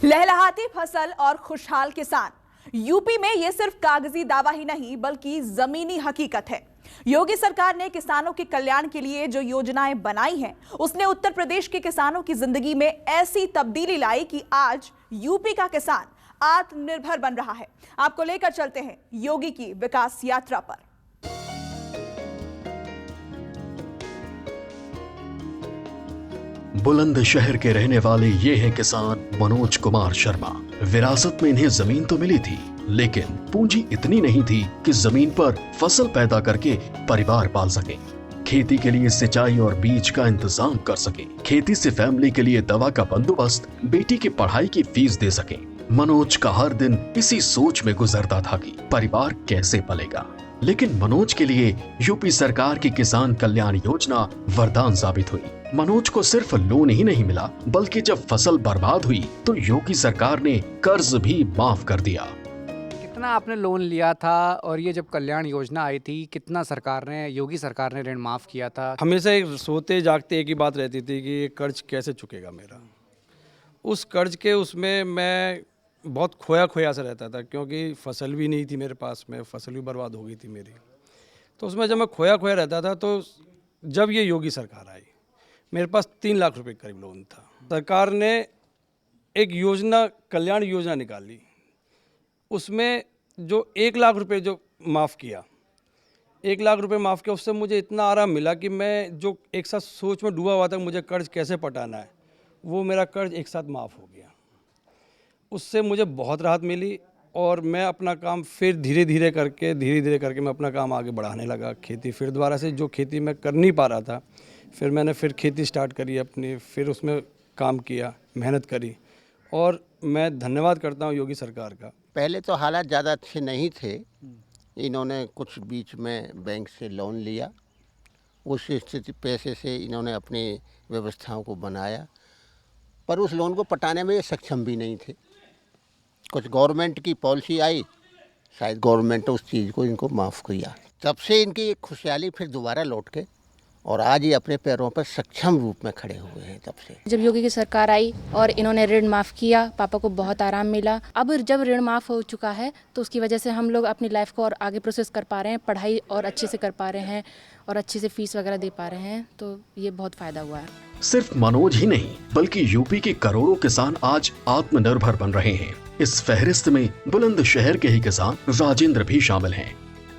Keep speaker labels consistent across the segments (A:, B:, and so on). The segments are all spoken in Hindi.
A: लहलहाती फसल और खुशहाल किसान। यूपी में ये सिर्फ कागजी दावा ही नहीं बल्कि जमीनी हकीकत है। योगी सरकार ने किसानों के कल्याण के लिए जो योजनाएं बनाई हैं, उसने उत्तर प्रदेश के किसानों की जिंदगी में ऐसी तब्दीली लाई कि आज यूपी का किसान आत्मनिर्भर बन रहा है। आपको लेकर चलते हैं योगी की विकास यात्रा पर।
B: बुलंदशहर के रहने वाले ये हैं किसान मनोज कुमार शर्मा। विरासत में इन्हें जमीन तो मिली थी, लेकिन पूंजी इतनी नहीं थी कि जमीन पर फसल पैदा करके परिवार पाल सके, खेती के लिए सिंचाई और बीज का इंतजाम कर सके, खेती से फैमिली के लिए दवा का बंदोबस्त, बेटी की पढ़ाई की फीस दे सके। मनोज का हर दिन इसी सोच में गुजरता था कि परिवार कैसे पलेगा। लेकिन मनोज के लिए यूपी सरकार की किसान कल्याण योजना वरदान साबित हुई। मनोज को सिर्फ लोन ही नहीं मिला, बल्कि जब फसल बर्बाद हुई तो योगी सरकार ने कर्ज भी माफ कर दिया।
C: कितना आपने लोन लिया था और ये जब कल्याण योजना आई थी कितना सरकार ने, योगी सरकार ने ऋण माफ किया था?
D: हमेशा एक सोते जागते एक ही बात रहती थी कि ये कर्ज कैसे चुकेगा मेरा। उस कर्ज के उसमें मैं बहुत खोया सा रहता था, क्योंकि फसल भी नहीं थी मेरे पास में, फसल भी बर्बाद हो गई थी मेरी। तो उसमें जब मैं खोया रहता था, तो जब ये योगी सरकार आई मेरे पास 3 लाख रुपए करीब लोन था। सरकार ने एक योजना, कल्याण योजना निकाली, उसमें जो 1 लाख रुपए जो माफ़ किया, 1 लाख रुपए माफ़ किया, उससे मुझे इतना आराम मिला कि मैं जो एक साथ सोच में डूबा हुआ था मुझे कर्ज कैसे पटाना है, वो मेरा कर्ज एक साथ माफ़ हो गया। उससे मुझे बहुत राहत मिली और मैं अपना काम फिर धीरे धीरे करके मैं अपना काम आगे बढ़ाने लगा। खेती फिर दोबारा से, जो खेती मैं कर नहीं पा रहा था, फिर मैंने फिर खेती स्टार्ट करी अपनी, फिर उसमें काम किया, मेहनत करी, और मैं धन्यवाद करता हूँ योगी सरकार का।
E: पहले तो हालात ज़्यादा अच्छे नहीं थे। इन्होंने कुछ बीच में बैंक से लोन लिया, उस स्थिति पैसे से इन्होंने अपनी व्यवस्थाओं को बनाया, पर उस लोन को पटाने में ये सक्षम भी नहीं थे। कुछ गवर्नमेंट की पॉलिसी आई, शायद गवर्नमेंट ने उस चीज़ को इनको माफ़ किया। तब से इनकी एक खुशहाली फिर दोबारा लौट के और आज ये अपने पैरों पर सक्षम रूप में खड़े हुए हैं। तब से
F: जब योगी की सरकार आई और इन्होंने ऋण माफ़ किया, पापा को बहुत आराम मिला। अब जब ऋण माफ़ हो चुका है तो उसकी वजह से हम लोग अपनी लाइफ को और आगे प्रोसेस कर पा रहे हैं, पढ़ाई और अच्छे से कर पा रहे हैं और अच्छे से फीस वगैरह दे पा रहे हैं, तो ये बहुत फ़ायदा हुआ है।
B: सिर्फ मनोज ही नहीं बल्कि यूपी के करोड़ों किसान आज आत्मनिर्भर बन रहे हैं। इस फहरिस्त में बुलंदशहर के ही किसान राजेंद्र भी शामिल हैं।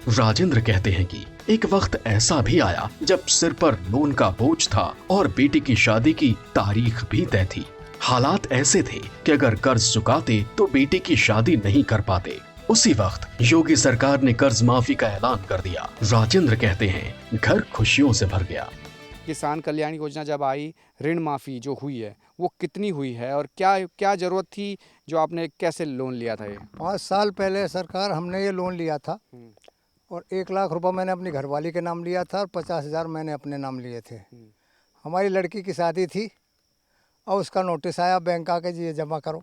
B: राजेंद्र कहते हैं कि एक वक्त ऐसा भी आया जब सिर पर लोन का बोझ था और बेटी की शादी की तारीख भी तय थी। हालात ऐसे थे कि अगर कर्ज चुकाते तो बेटी की शादी नहीं कर पाते। उसी वक्त योगी सरकार ने कर्ज माफी का ऐलान कर दिया। राजेंद्र कहते हैं घर खुशियों से भर गया।
C: किसान कल्याण योजना जब आई, ऋण माफ़ी जो हुई है वो कितनी हुई है और क्या क्या ज़रूरत थी, जो आपने कैसे लोन लिया था? ये
G: 5 साल पहले सरकार हमने ये लोन लिया था और 1 लाख रुपए मैंने अपनी घरवाली के नाम लिया था और 50,000 मैंने अपने नाम लिए थे। हमारी लड़की की शादी थी और उसका नोटिस आया बैंक आके, जी ये जमा करो।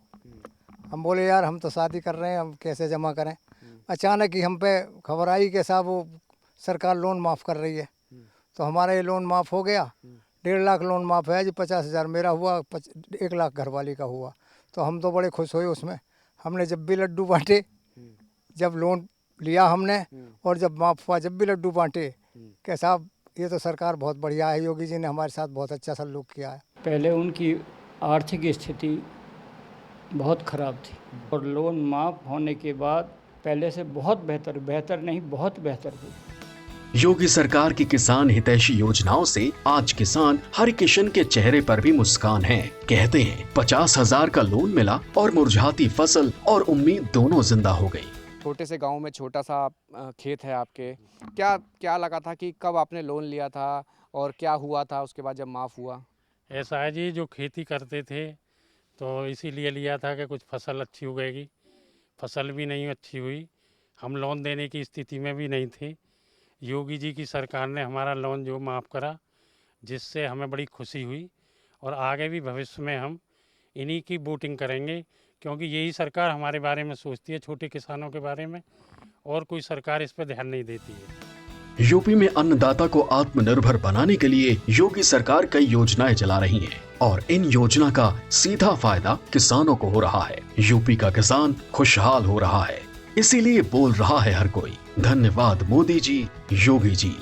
G: हम बोले यार हम तो शादी कर रहे हैं, हम कैसे जमा करें। अचानक ही हम पे खबर आई कि साहब वो सरकार लोन माफ़ कर रही है, तो हमारा ये लोन माफ़ हो गया। 1.5 लाख लोन माफ़ है जी, 50,000 मेरा हुआ, 1 लाख घरवाली का हुआ। तो हम तो बड़े खुश हुए उसमें। हमने जब भी लड्डू बांटे, जब लोन लिया हमने और जब माफ़ हुआ जब भी लड्डू बांटे, कि साहब ये तो सरकार बहुत बढ़िया है, योगी जी ने हमारे साथ बहुत अच्छा सलूक किया है।
H: पहले उनकी आर्थिक स्थिति बहुत ख़राब थी और लोन माफ़ होने के बाद पहले से बहुत बेहतर नहीं बहुत बेहतर हुई।
B: योगी सरकार की किसान हितैषी योजनाओं से आज किसान हरिकिशन के चेहरे पर भी मुस्कान है। कहते हैं 50,000 का लोन मिला और मुरझाती फसल और उम्मीद दोनों जिंदा हो गई।
C: छोटे से गांव में छोटा सा खेत है आपके, क्या लगा था कि कब आपने लोन लिया था और क्या हुआ था उसके बाद जब माफ़ हुआ?
I: ऐसा है जी, जो खेती करते थे तो इसीलिए लिया था कि कुछ फसल अच्छी उगेगी। फसल भी नहीं अच्छी हुई, हम लोन देने की स्थिति में भी नहीं थे। योगी जी की सरकार ने हमारा लोन जो माफ़ करा, जिससे हमें बड़ी खुशी हुई और आगे भी भविष्य में हम इन्हीं की वोटिंग करेंगे, क्योंकि यही सरकार हमारे बारे में सोचती है, छोटे किसानों के बारे में, और कोई सरकार इस पर ध्यान नहीं देती है।
B: यूपी में अन्नदाता को आत्मनिर्भर बनाने के लिए योगी सरकार कई योजनाएं चला रही है और इन योजना का सीधा फायदा किसानों को हो रहा है। यूपी का किसान खुशहाल हो रहा है, इसीलिए बोल रहा है हर कोई, धन्यवाद मोदी जी, योगी जी।